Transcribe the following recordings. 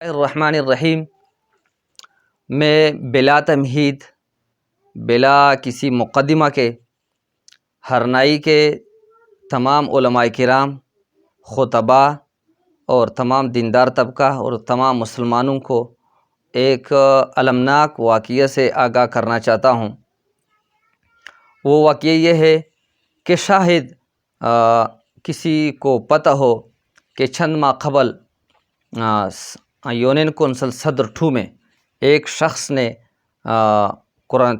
الرحمن الرحیم۔ میں بلا تمہید، بلا کسی مقدمہ کے، ہرنائی کے تمام علماء کرام، خطباء اور تمام دیندار طبقہ اور تمام مسلمانوں کو ایک المناک واقعہ سے آگاہ کرنا چاہتا ہوں۔ وہ واقعہ یہ ہے کہ شاہد کسی کو پتہ ہو کہ چند ماہ قبل یونین کونسل صدر 2 میں ایک شخص نے قرآن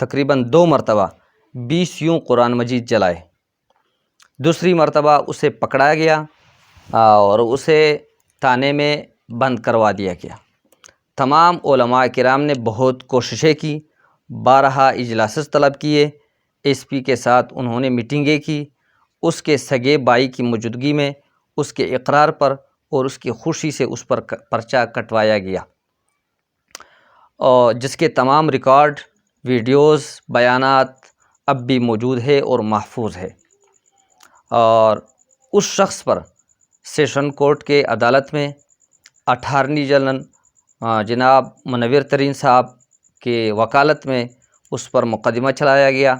تقریباً 2 مرتبہ 20 یوں قرآن مجید جلائے۔ دوسری مرتبہ اسے پکڑا گیا اور اسے تانے میں بند کروا دیا گیا۔ تمام علماء کرام نے بہت کوششیں کی، بارہا اجلاسات طلب کیے، ایس پی کے ساتھ انہوں نے میٹنگیں کی۔ اس کے سگے بھائی کی موجودگی میں اس کے اقرار پر اور اس کی خوشی سے اس پر پرچہ کٹوایا گیا، اور جس کے تمام ریکارڈ، ویڈیوز، بیانات اب بھی موجود ہے اور محفوظ ہے۔ اور اس شخص پر سیشن کورٹ کے عدالت میں اٹارنی جنرل جناب منور ترین صاحب کے وکالت میں اس پر مقدمہ چلایا گیا۔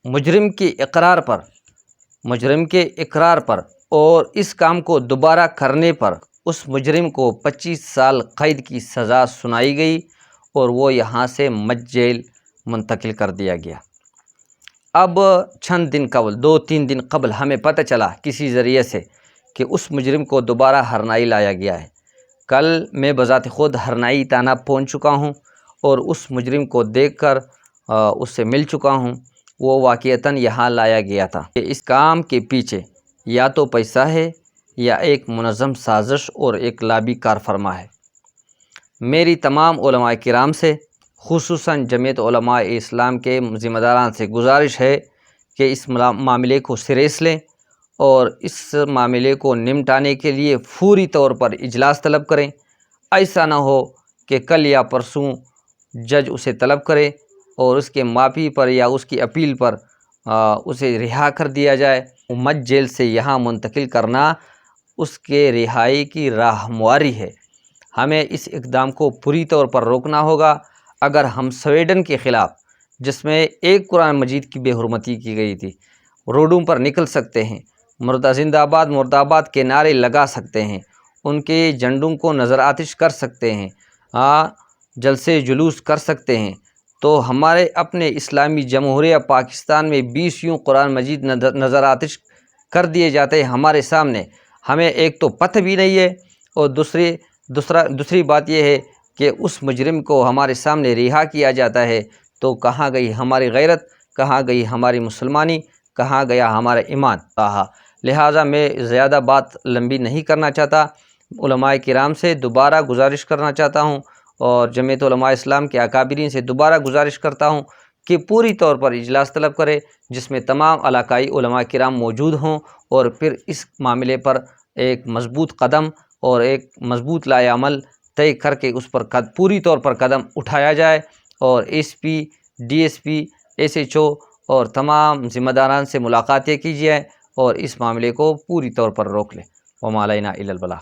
مجرم کے اقرار پر اور اس کام کو دوبارہ کرنے پر اس مجرم کو 25 سال قید کی سزا سنائی گئی اور وہ یہاں سے مچ جیل منتقل کر دیا گیا۔ اب چند دن قبل 2-3 دن قبل ہمیں پتہ چلا کسی ذریعے سے کہ اس مجرم کو دوبارہ ہرنائی لایا گیا ہے۔ کل میں بذات خود ہرنائی تانا پہنچ چکا ہوں اور اس مجرم کو دیکھ کر اس سے مل چکا ہوں۔ وہ واقعتاً یہاں لایا گیا تھا کہ اس کام کے پیچھے یا تو پیسہ ہے یا ایک منظم سازش اور ایک لابی کار فرما ہے۔ میری تمام علماء کرام سے، خصوصاً جمعیت علماء اسلام کے ذمہ داران سے گزارش ہے کہ اس معاملے کو سرے سے لیں اور اس معاملے کو نمٹانے کے لیے فوری طور پر اجلاس طلب کریں۔ ایسا نہ ہو کہ کل یا پرسوں جج اسے طلب کرے اور اس کے معافی پر یا اس کی اپیل پر اسے رہا کر دیا جائے۔ مچ جیل سے یہاں منتقل کرنا اس کے رہائی کی راہمواری ہے۔ ہمیں اس اقدام کو پوری طور پر روکنا ہوگا۔ اگر ہم سویڈن کے خلاف، جس میں ایک قرآن مجید کی بے حرمتی کی گئی تھی، روڈوں پر نکل سکتے ہیں، مردہ زندہ آباد مرد آباد کے نعرے لگا سکتے ہیں، ان کے جھنڈوں کو نظر آتش کر سکتے ہیں، جلسے جلوس کر سکتے ہیں، تو ہمارے اپنے اسلامی جمہوریہ پاکستان میں 20 یوں قرآن مجید نظر آتش کر دیے جاتے ہیں ہمارے سامنے۔ ہمیں ایک تو پتہ بھی نہیں ہے اور دوسری بات یہ ہے کہ اس مجرم کو ہمارے سامنے رہا کیا جاتا ہے تو کہاں گئی ہماری غیرت، کہاں گئی ہماری مسلمانی، کہاں گیا ہمارا ایمان۔ لہٰذا میں زیادہ بات لمبی نہیں کرنا چاہتا۔ علماء کرام سے دوبارہ گزارش کرنا چاہتا ہوں اور جمعیت علماء اسلام کے اکابرین سے دوبارہ گزارش کرتا ہوں کہ پوری طور پر اجلاس طلب کرے جس میں تمام علاقائی علماء کرام موجود ہوں اور پھر اس معاملے پر ایک مضبوط قدم اور ایک مضبوط لائحہ عمل طے کر کے اس پر پوری طور پر قدم اٹھایا جائے اور S P, D S P, S H O اور تمام ذمہ داران سے ملاقاتیں کی جائیں اور اس معاملے کو پوری طور پر روک لیں۔ وما علینا الا البلاغ۔